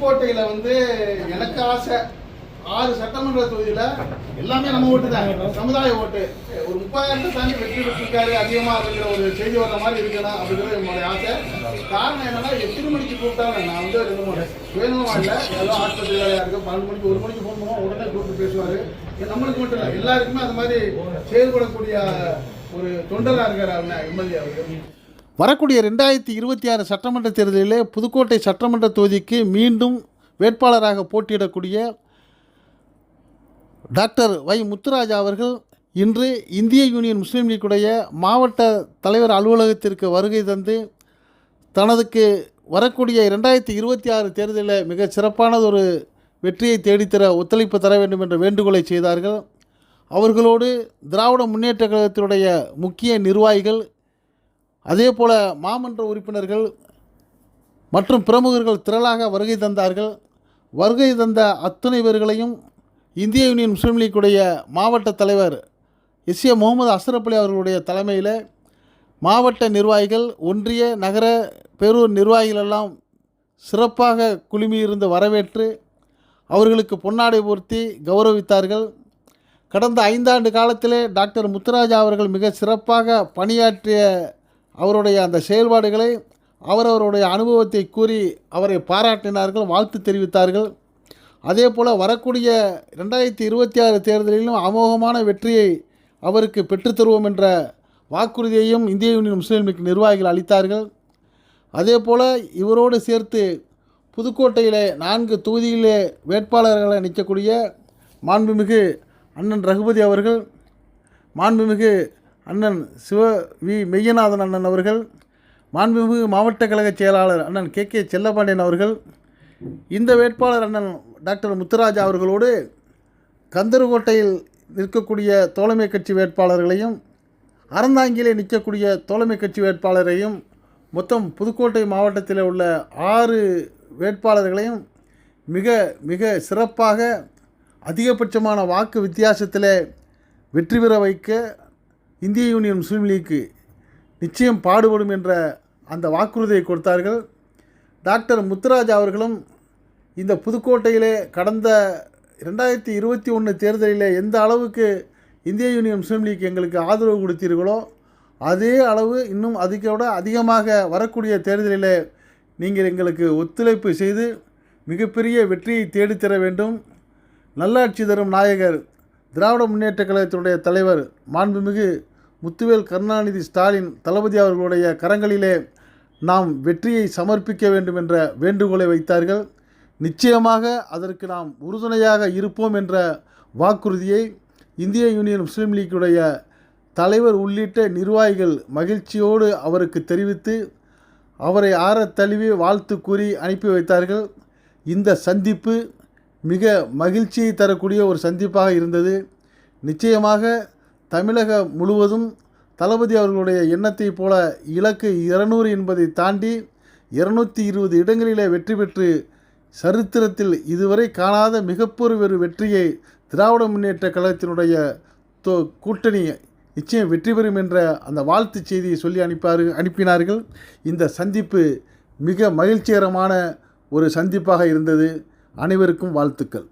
புதுக்கோட்டையில் வந்து எனக்கு ஆசை 6 சட்டமன்ற தொகுதியில் எல்லாமே நம்ம ஓட்டு தான், சமுதாய ஓட்டு. ஒரு 30,000 தாண்டி வெற்றி பெற்றிருக்காரு அதிகமாக அப்படிங்கிற ஒரு செய்தி வர்ற மாதிரி இருக்கணும் அப்படிங்கிறது என்னுடைய ஆசை. காரணம் என்னன்னா, எத்தனை மணிக்கு கூப்பிட்டாலும் நான் வந்து 2 மணி வேணுமா இல்லை, ஏதோ ஆஸ்பத்திரி வேலையாக இருக்குது, 12 மணிக்கு 1 மணிக்கு ஃபோன் பண்ணுவோம், உடனே கூப்பிட்டு பேசுவார். நம்மளுக்கு மட்டும் இல்லை, எல்லாருக்குமே அந்த மாதிரி செயல்படக்கூடிய ஒரு தொண்டராக இருக்கார் அவர் எம்எல்ஏ அவர்கள். வரக்கூடிய 2026 சட்டமன்ற தேர்தலிலே புதுக்கோட்டை சட்டமன்ற தொகுதிக்கு மீண்டும் வேட்பாளராக போட்டியிடக்கூடிய டாக்டர் வை முத்துராஜா அவர்கள் இன்று இந்திய யூனியன் முஸ்லீம் லீக்குடைய மாவட்ட தலைவர் அலுவலகத்திற்கு வருகை தந்து தனதுக்கு வரக்கூடிய 2026 தேர்தலில் மிக சிறப்பானதொரு வெற்றியை தேடித்தர ஒத்துழைப்பு தர வேண்டும் என்ற வேண்டுகோளை செய்தார்கள். அவர்களோடு திராவிட முன்னேற்ற கழகத்தினுடைய முக்கிய நிர்வாகிகள், அதே போல் மாமன்ற உறுப்பினர்கள் மற்றும் பிரமுகர்கள் திரளாக வருகை தந்தார்கள். வருகை தந்த அத்துணை பேர்களையும் இந்திய யூனியன் முஸ்லீம் லீக்குடைய மாவட்ட தலைவர் எஸ்ஏ முகமது அஸ்ரப் அலி அவர்களுடைய தலைமையில் மாவட்ட நிர்வாகிகள், ஒன்றிய நகர பேரூர் நிர்வாகிகளெல்லாம் சிறப்பாக குழுமியிருந்து வரவேற்று அவர்களுக்கு பொன்னாடை போர்த்தி கௌரவித்தார்கள். கடந்த 5 ஆண்டு காலத்திலே டாக்டர் முத்துராஜா அவர்கள் மிக சிறப்பாக பணியாற்றிய அவருடைய அந்த செயல்பாடுகளை அவரவருடைய அனுபவத்தை கூறி அவரை பாராட்டினார்கள், வாழ்த்து தெரிவித்தார்கள். அதே போல் வரக்கூடிய 2026 தேர்தலிலும் அமோகமான வெற்றியை அவருக்கு பெற்றுத்தருவோம் என்ற வாக்குறுதியையும் இந்திய யூனியன் முஸ்லீம் லீக் நிர்வாகிகள் அளித்தார்கள். அதே போல் இவரோடு சேர்த்து புதுக்கோட்டையிலே 4 தொகுதியிலே வேட்பாளர்களை நிற்கக்கூடிய மாண்புமிகு அண்ணன் ரகுபதி அவர்கள், மாண்புமிகு அண்ணன் சிவ வி மெய்யநாதன் அண்ணன் அவர்கள், மாண்புமிகு மாவட்ட கழக செயலாளர் அண்ணன் கே செல்லப்பாண்டியன் அவர்கள், இந்த வேட்பாளர் அண்ணன் டாக்டர் முத்துராஜா அவர்களோடு கந்தர்கோட்டையில் நிற்கக்கூடிய தோழமை கட்சி வேட்பாளர்களையும், அறந்தாங்கியிலே நிற்கக்கூடிய தோழமை கட்சி வேட்பாளரையும், மொத்தம் புதுக்கோட்டை மாவட்டத்தில் உள்ள 6 வேட்பாளர்களையும் மிக மிக சிறப்பாக அதிகபட்சமான வாக்கு வித்தியாசத்தில் வெற்றி பெற வைக்க இந்திய யூனியன் முஸ்லீம் லீக்கு நிச்சயம் பாடுபடும் என்ற அந்த வாக்குறுதியை கொடுத்தார்கள். டாக்டர் முத்துராஜா அவர்களும் இந்த புதுக்கோட்டையிலே கடந்த 2021 தேர்தலில் எந்த அளவுக்கு இந்திய யூனியன் முஸ்லீம் லீக் எங்களுக்கு ஆதரவு கொடுத்தீர்களோ அதே அளவு இன்னும் விட அதிகமாக வரக்கூடிய தேர்தலில் நீங்கள் எங்களுக்கு ஒத்துழைப்பு செய்து மிகப்பெரிய வெற்றியை தேடித்தர வேண்டும். நல்லாட்சி தரும் நாயகர் திராவிட முன்னேற்ற கழகத்தினுடைய தலைவர் மாண்புமிகு முத்துவேல் கருணாநிதி ஸ்டாலின் தளபதி அவர்களுடைய கரங்களிலே நாம் வெற்றியை சமர்ப்பிக்க வேண்டும் என்ற வேண்டுகோளை வைத்தார்கள். நிச்சயமாக அதற்கு நாம் உறுதுணையாக இருப்போம் என்ற வாக்குறுதியை இந்திய யூனியன் முஸ்லீம் லீக்குடைய தலைவர் உள்ளிட்ட நிர்வாகிகள் மகிழ்ச்சியோடு அவருக்கு தெரிவித்து அவரை ஆறத் தழுவி வாழ்த்து கூறி அனுப்பி வைத்தார்கள். இந்த சந்திப்பு மிக மகிழ்ச்சியை தரக்கூடிய ஒரு சந்திப்பாக இருந்தது. நிச்சயமாக தமிழகம் முழுவதும் தளபதி அவர்களுடைய எண்ணத்தை போல இலக்கு 200 என்பதை தாண்டி 220 இடங்களிலே வெற்றி பெற்று சரித்திரத்தில் இதுவரை காணாத மிகப்பெரிய வெற்றியை திராவிட முன்னேற்ற கழகத்தினுடைய கூட்டணி நிச்சயம் வெற்றி பெறும் என்ற அந்த வாழ்த்து செய்தியை சொல்லி அனுப்பினார்கள். இந்த சந்திப்பு மிக மகிழ்ச்சிகரமான ஒரு சந்திப்பாக இருந்தது. அனைவருக்கும் வாழ்த்துக்கள்.